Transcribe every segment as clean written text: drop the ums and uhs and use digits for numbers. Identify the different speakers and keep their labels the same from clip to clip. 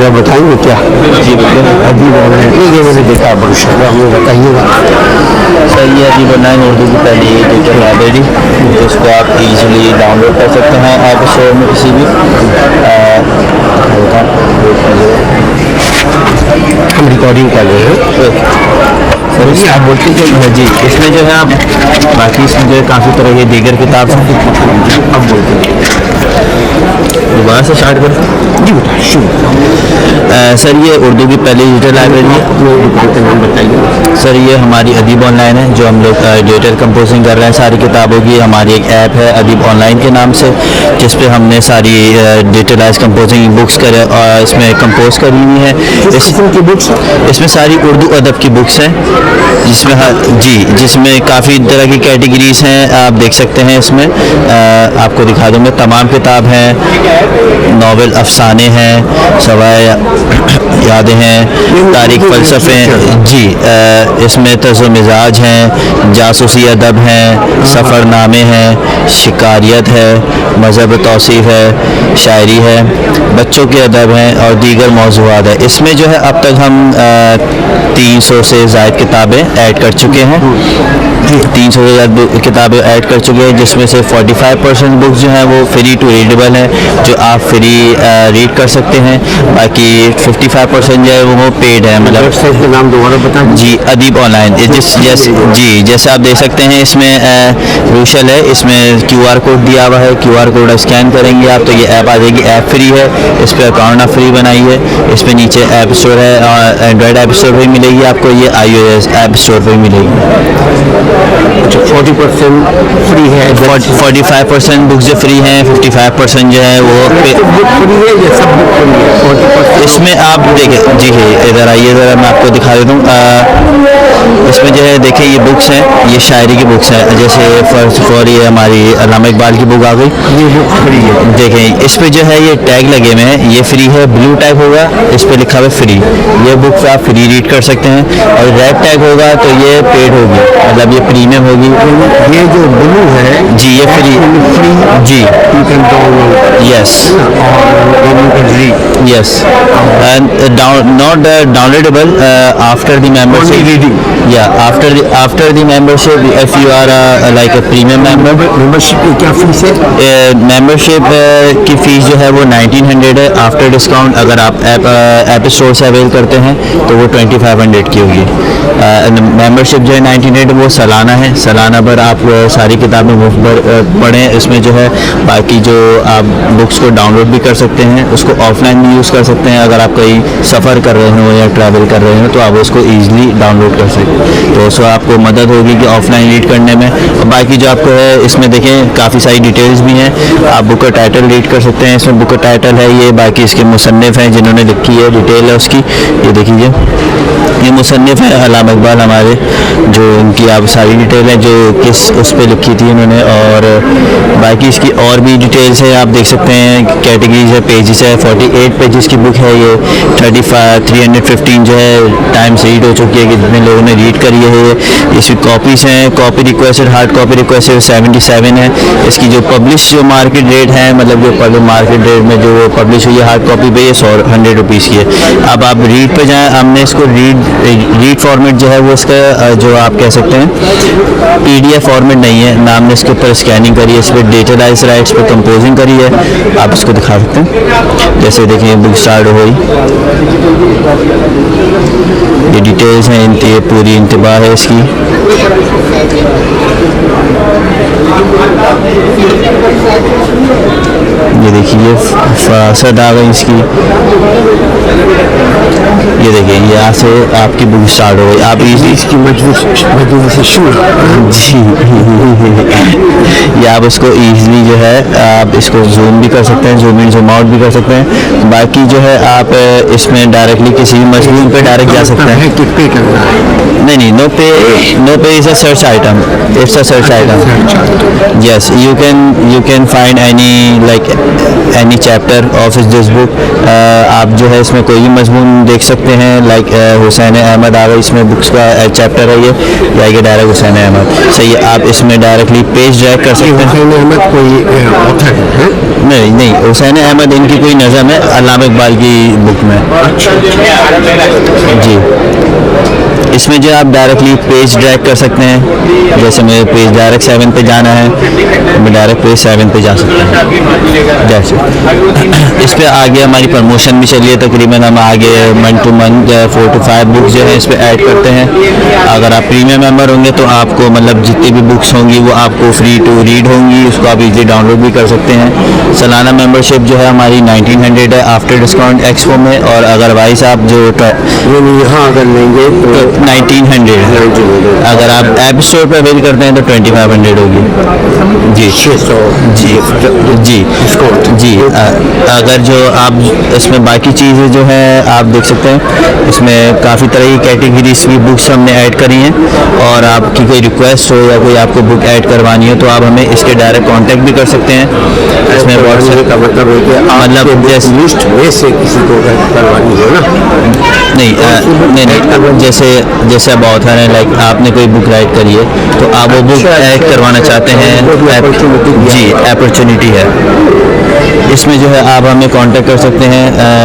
Speaker 1: ज़रा बताएंगे क्या?
Speaker 2: जी बिल्कुल।
Speaker 1: अदीब ऑनलाइन ये मैंने देखा, बहुत हमें बताइएगा।
Speaker 2: सर ये अदीब ऑनलाइन उर्दू की पहली डिजिटल लाइब्रेरी, जिसको आप इजीली डाउनलोड कर सकते हैं ऐप स्टोर में किसी भी।
Speaker 1: हम रिकॉर्डिंग कर रहे हैं।
Speaker 2: सर इसमें आप बोलते हैं जी, इसमें जो है आप बाकी इसमें जो है काफ़ी तरह के दीगर किताब हैं। अब बोलते हैं दोबारा से स्टार्ट करें
Speaker 1: जी बताइए।
Speaker 2: सर ये उर्दू की पहली डिजिटल लाइब्रेरी है।
Speaker 1: बताइए
Speaker 2: सर ये हमारी अदीब ऑनलाइन है, जो हम लोग डिजिटल कंपोजिंग कर रहे हैं सारी किताबों की। हमारी एक ऐप है अदीब ऑनलाइन के नाम से, जिस पे हमने सारी डिजिटलाइज कंपोजिंग बुक्स कर इसमें कंपोज करी हुई है।
Speaker 1: की बुक्स
Speaker 2: इसमें सारी उर्दू अदब की बुक्स हैं, जिसमें जी जिसमें काफ़ी तरह की कैटेगरीज हैं, आप देख सकते हैं। इसमें आपको दिखा दूँगा, तमाम किताब हैं, नावल, अफसाने हैं, सवाए यादें हैं, तारीख, फ़लसफ़े जी। इसमें तर्ज़ मिजाज हैं, जासूसी अदब हैं, सफ़रनामे हैं, शिकारियत है, मज़हब तौसीफ़ है, शायरी है, बच्चों के अदब हैं और दीगर मौज़ूआत है। इसमें जो है अब तक हम 300 से ज़ायद किताबें ऐड कर चुके हैं। 300 से ज़्यादा किताबें ऐड कर चुके हैं, जिसमें से 45% बुक्स जो हैं वो फ्री टू रीडेबल हैं, जो आप फ्री रीड कर सकते हैं। बाकी 55% जो है वो पेड है। मतलब
Speaker 1: वेबसाइट का नाम दोबारा बताएं।
Speaker 2: जी अदीब ऑनलाइन, जैसे आप देख सकते हैं इसमें रूशल है, इसमें QR कोड दिया हुआ है। QR कोड स्कैन करेंगे आप तो ये ऐप आ जाएगी। ऐप फ्री है, इस पर अकाउंट आप फ्री बनाइए। इस पर नीचे ऐप स्टोर है और एंड्रॉयड ऐप स्टोर पर मिलेगी आपको, ये iOS ऐप स्टोर पर मिलेगी।
Speaker 1: अच्छा 40% फ्री है,
Speaker 2: 45% बुक्स जो फ्री हैं, 55% जो है वो
Speaker 1: फ्री है या सब बुक फ्री है? 40%
Speaker 2: इसमें आप देखें जी इधर आइए, ज़रा मैं आपको दिखा देता हूँ। इसमें जो है देखिए ये बुक्स हैं, ये शायरी की बुक्स हैं। जैसे फर्स्ट ऑफ ऑल ये हमारी अल्लामा इकबाल की बुक आ गई,
Speaker 1: ये बुक फ्री है।
Speaker 2: देखें इस पे जो है ये टैग लगे हुए हैं, ये फ्री है। ब्लू टैग होगा, इस पे लिखा हुआ है फ्री, ये बुक्स आप फ्री रीड कर सकते हैं। और रेड टैग होगा तो ये पेड होगी, मतलब ये प्रीमियम होगी।
Speaker 1: ये जो ब्लू है
Speaker 2: जी ये फ्री जी,
Speaker 1: यू कैन डाउनलोड
Speaker 2: यस
Speaker 1: और you can read.
Speaker 2: yes and not downloadable after the membership.
Speaker 1: Only reading.
Speaker 2: Yeah, after the membership, if you are like a premium member.
Speaker 1: Membership की क्या फीस है?
Speaker 2: Membership की fees जो है वो 1900 है after discount. अगर आप ऐप स्टोर से अवेल करते हैं तो वो 2500 की होगी। मेंबरशिप जो है 1900 वो सालाना है, सालाना भर आप सारी किताबें मुफ्त पढ़ें। इसमें जो है बाकी जो आप बुक्स को डाउनलोड भी कर सकते हैं, उसको ऑफलाइन भी यूज़ कर सकते हैं। अगर आप कहीं सफ़र कर रहे हो या ट्रैवल कर रहे हो तो आप उसको ईज़िली डाउनलोड कर सकते हैं, तो उसको आपको मदद होगी कि ऑफलाइन रीड करने में। और बाकी जो आपको है इसमें देखें काफ़ी सारी डिटेल्स भी हैं, आप बुक का टाइटल रीड कर सकते हैं। इसमें बुक का टाइटल है ये, बाकी इसके मुसन्निफ़ हैं जिन्होंने लिखी है, डिटेल है उसकी, ये देखिए ये मुसन्निफ़ है अल्लामा इकबाल हमारे, जो उनकी आप सारी डिटेल है जो किस उस पर लिखी थी उन्होंने। और बाकी इसकी और भी डिटेल्स है, आप देख सकते हैं, कैटेगरीज है, पेजेस है। 48 पेजेस की बुक है ये। 315 जो है टाइम्स रीड हो चुकी है कि जितने लोगों ने रीड करी है ये। इसकी कॉपीज़ हैं, copy requested, hard copy requested 77 है। इसकी जो पब्लिश जो मार्केट रेट है, मतलब जो मार्केट रेट में जो पब्लिश हुई है हार्ड कॉपी पे, ये 100 रुपीज़ की है। अब आप रीड पे जाएँ, हमने इसको रीड फॉर्मेट जो है वो इसका जो आप कह सकते हैं PDF फॉर्मेट नहीं है ना, हमने इसके ऊपर स्कैनिंग करी है, इस पर डिजिटलाइज राइट्स पे कंपोजिंग करी है। आप इसको दिखा सकते हैं, जैसे देखिए बुक स्टार्ट हुई, ये डिटेल्स हैं, ये पूरी इंतबाह है इसकी। ये देखिए फासद आ गई इसकी, ये देखिए यहाँ से आपकी बुक स्टार्ट हो गई। आप
Speaker 1: इसकी मजबूत से शुरू
Speaker 2: जी या आप इसको ईजिली जो है आप इसको जूम भी कर सकते हैं, जूम इन जूम आउट भी कर सकते हैं। बाकी जो है आप इसमें डायरेक्टली किसी भी मजबूर पे डायरेक्ट जा सकते हैं
Speaker 1: कि पे करना है।
Speaker 2: नहीं, नो पे is a search item, it's a search item. Yes, you can find any like any chapter of this book. आप जो है इसमें कोई भी मजमून देख सकते हैं, लाइक हुसैन अहमद आ गए, इसमें बुक्स का चैप्टर है ये जाएगा डायरेक्ट हुसैन अहमद। सही है, आप इसमें डायरेक्टली पेज ड्रैग कर सकते हैं।
Speaker 1: हुसैन अहमद कोई ऑथर है?
Speaker 2: नहीं, हुसैन अहमद इनकी कोई नज़म है अल्लामा इकबाल की बुक में। जी, इसमें जो आप डायरेक्टली पेज ड्रैग कर सकते हैं। जैसे मेरे पेज डायरेक्ट 7 पे जाना है, मैं डायरेक्ट पेज 7 पे जा सकता हूँ। जैसे इस पर आगे हमारी प्रमोशन भी चली है, तकरीबन हम आगे month two month 4 to 5 books जो है इस पर ऐड करते हैं। अगर आप प्रीमियम मेंबर होंगे तो आपको मतलब जितनी भी बुक्स होंगी वो आपको फ्री टू रीड होंगी, उसको आप इजीली डाउनलोड भी कर सकते हैं। सालाना मेंबरशिप जो है हमारी 1900 है आफ्टर डिस्काउंट एक्सपो में, और अदरवाइज आप जो
Speaker 1: यहाँ अगर लेंगे तो
Speaker 2: 1900 है। अगर आप ऐप स्टोर पर अवेल करते हैं तो 2500 होगी। जी
Speaker 1: 600
Speaker 2: जी जी। अगर जो आप इसमें बाकी चीज़ें जो है आप देख सकते हैं, इसमें काफ़ी तरह की कैटेगरीज की बुक्स हमने ऐड करी हैं, और आपकी कोई रिक्वेस्ट हो या कोई आपको बुक ऐड करवानी हो तो आप हमें इसके डायरेक्ट कांटेक्ट भी कर सकते हैं। इसमें व्हाट्सएप
Speaker 1: का मतलब है कि
Speaker 2: मतलब जैसे
Speaker 1: लिस्ट में से किसी को करवानी हो ना?
Speaker 2: नहीं, जैसे अब ऑथर हैं, लाइक आपने कोई बुक राइट करी है तो आप वो बुक ऐड करवाना चाहते हैं, जी अपॉर्चुनिटी है। इसमें जो है आप हमें कांटेक्ट कर सकते हैं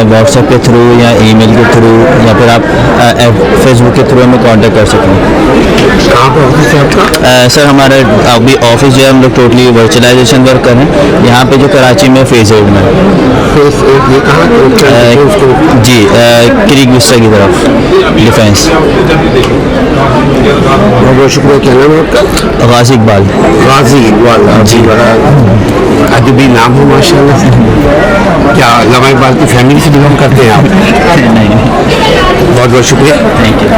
Speaker 2: व्हाट्सएप के थ्रू या ईमेल के थ्रू, या फिर आप फेसबुक के थ्रू हमें कांटेक्ट कर सकते हैं।
Speaker 1: कहाँ पर ऑफिस है आपका?
Speaker 2: सर हमारा अभी ऑफिस जो है हम लोग टोटली वर्चुअलाइजेशन वर्क कर रहे हैं यहाँ पे जो कराची में फेज 8 में।
Speaker 1: फेस ये कहाँ?
Speaker 2: जी क्रिक विस्टा की तरफ, डिफेंस।
Speaker 1: बहुत बहुत शुक्रिया। क्या नाम है आपका?
Speaker 2: गाजी इकबाल।
Speaker 1: गाजी इकबाल जी, बड़ा अदबी नाम है माशाल्लाह से। क्या अल्लामा इकबाल की फैमिली से बिलोंग करते हैं आप?
Speaker 2: नहीं,
Speaker 1: बहुत बहुत शुक्रिया।
Speaker 2: Thank you.